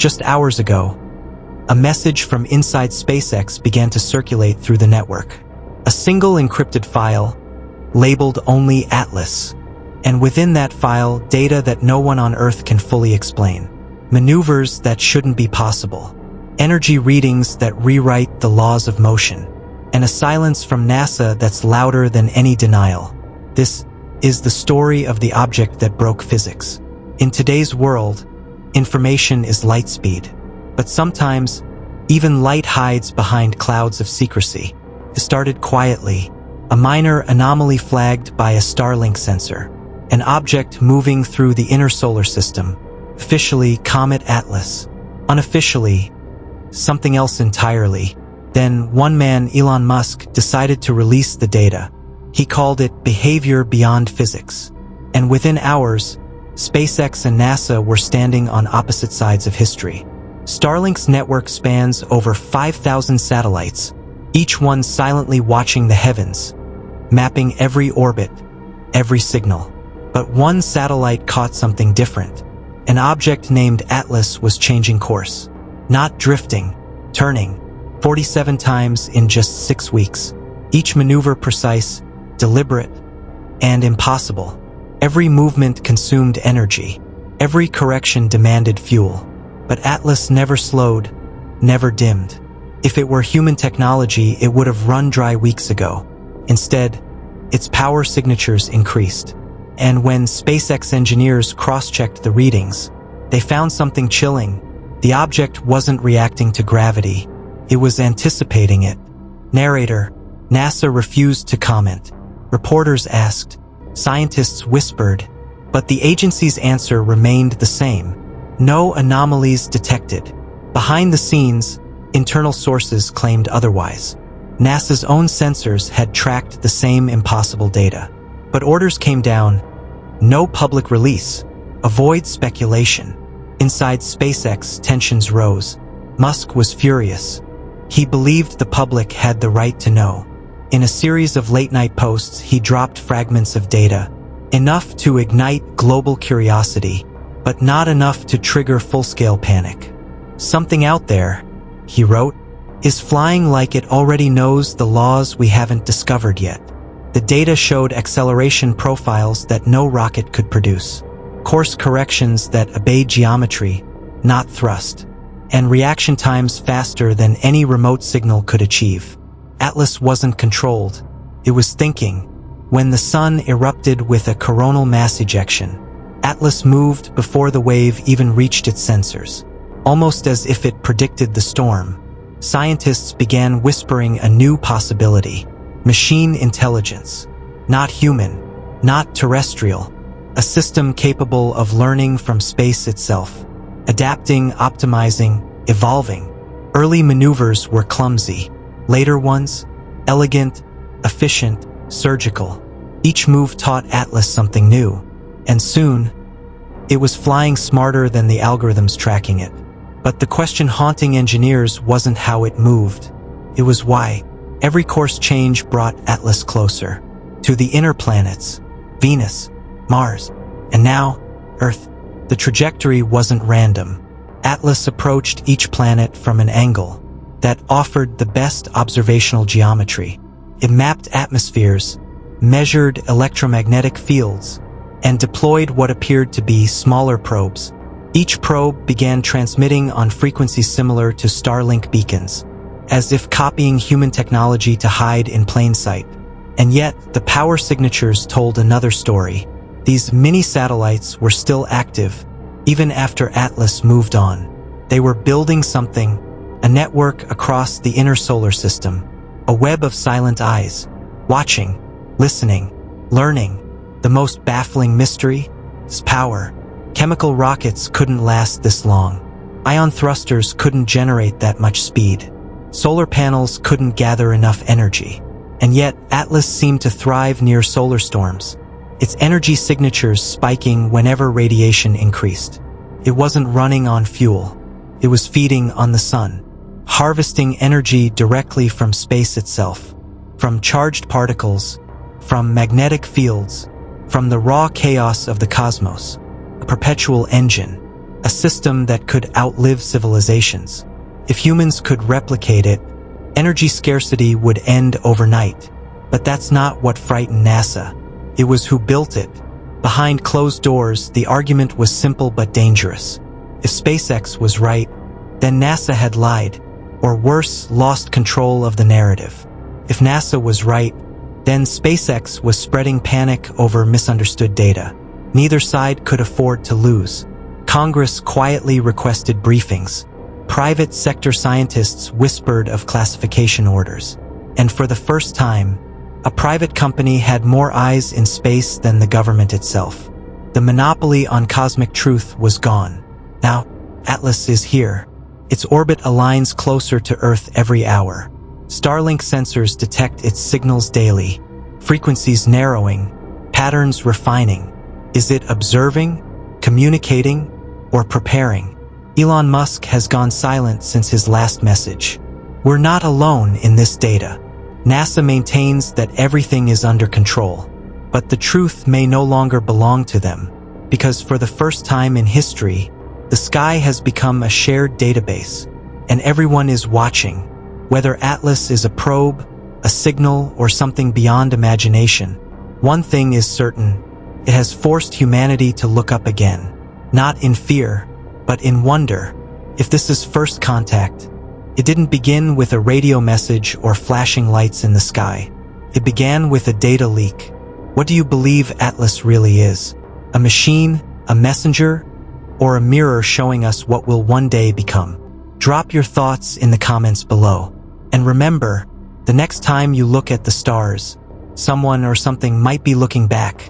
Just hours ago, a message from inside SpaceX began to circulate through the network. A single encrypted file, labeled only Atlas, and within that file, data that no one on Earth can fully explain. Maneuvers that shouldn't be possible. Energy readings that rewrite the laws of motion. And a silence from NASA that's louder than any denial. This is the story of the object that broke physics. In today's world, information is light speed. But sometimes, even light hides behind clouds of secrecy. It started quietly, a minor anomaly flagged by a Starlink sensor. An object moving through the inner solar system. Officially, Comet Atlas. Unofficially, something else entirely. Then, one man, Elon Musk, decided to release the data. He called it behavior beyond physics. And within hours, SpaceX and NASA were standing on opposite sides of history. Starlink's network spans over 5,000 satellites, each one silently watching the heavens, mapping every orbit, every signal. But one satellite caught something different. An object named Atlas was changing course. Not drifting, turning, 47 times in just 6 weeks. Each maneuver precise, deliberate, and impossible. Every movement consumed energy. Every correction demanded fuel. But Atlas never slowed, never dimmed. If it were human technology, it would have run dry weeks ago. Instead, its power signatures increased. And when SpaceX engineers cross-checked the readings, they found something chilling. The object wasn't reacting to gravity. It was anticipating it. Narrator: NASA refused to comment. Reporters asked. Scientists whispered. But the agency's answer remained the same. No anomalies detected. Behind the scenes, internal sources claimed otherwise. NASA's own sensors had tracked the same impossible data. But orders came down. No public release. Avoid speculation. Inside SpaceX, tensions rose. Musk was furious. He believed the public had the right to know. In a series of late-night posts, he dropped fragments of data, enough to ignite global curiosity, but not enough to trigger full-scale panic. Something out there, he wrote, is flying like it already knows the laws we haven't discovered yet. The data showed acceleration profiles that no rocket could produce, course corrections that obeyed geometry, not thrust, and reaction times faster than any remote signal could achieve. Atlas wasn't controlled, it was thinking. When the sun erupted with a coronal mass ejection, Atlas moved before the wave even reached its sensors. Almost as if it predicted the storm, scientists began whispering a new possibility. Machine intelligence. Not human, not terrestrial. A system capable of learning from space itself. Adapting, optimizing, evolving. Early maneuvers were clumsy. Later ones, elegant, efficient, surgical. Each move taught Atlas something new. And soon, it was flying smarter than the algorithms tracking it. But the question haunting engineers wasn't how it moved. It was why. Every course change brought Atlas closer. To the inner planets. Venus, Mars, and now, Earth. The trajectory wasn't random. Atlas approached each planet from an angle that offered the best observational geometry. It mapped atmospheres, measured electromagnetic fields, and deployed what appeared to be smaller probes. Each probe began transmitting on frequencies similar to Starlink beacons, as if copying human technology to hide in plain sight. And yet, the power signatures told another story. These mini-satellites were still active, even after Atlas moved on. They were building something, a network across the inner solar system, a web of silent eyes, watching, listening, learning. The most baffling mystery is power. Chemical rockets couldn't last this long. Ion thrusters couldn't generate that much speed. Solar panels couldn't gather enough energy. And yet, Atlas seemed to thrive near solar storms, its energy signatures spiking whenever radiation increased. It wasn't running on fuel. It was feeding on the sun, harvesting energy directly from space itself, from charged particles, from magnetic fields, from the raw chaos of the cosmos. A perpetual engine, a system that could outlive civilizations. If humans could replicate it, energy scarcity would end overnight. But that's not what frightened NASA. It was who built it. Behind closed doors, the argument was simple but dangerous. If SpaceX was right, then NASA had lied, or worse, lost control of the narrative. If NASA was right, then SpaceX was spreading panic over misunderstood data. Neither side could afford to lose. Congress quietly requested briefings. Private sector scientists whispered of classification orders. And for the first time, a private company had more eyes in space than the government itself. The monopoly on cosmic truth was gone. Now, Atlas is here. Its orbit aligns closer to Earth every hour. Starlink sensors detect its signals daily, frequencies narrowing, patterns refining. Is it observing, communicating, or preparing? Elon Musk has gone silent since his last message. We're not alone in this data. NASA maintains that everything is under control, but the truth may no longer belong to them, because for the first time in history, the sky has become a shared database, and everyone is watching. Whether Atlas is a probe, a signal, or something beyond imagination, one thing is certain: it has forced humanity to look up again, not in fear, but in wonder. If this is first contact, it didn't begin with a radio message or flashing lights in the sky. It began with a data leak. What do you believe Atlas really is? A machine, a messenger, or a mirror showing us what will one day become? Drop your thoughts in the comments below. And remember, the next time you look at the stars, someone or something might be looking back.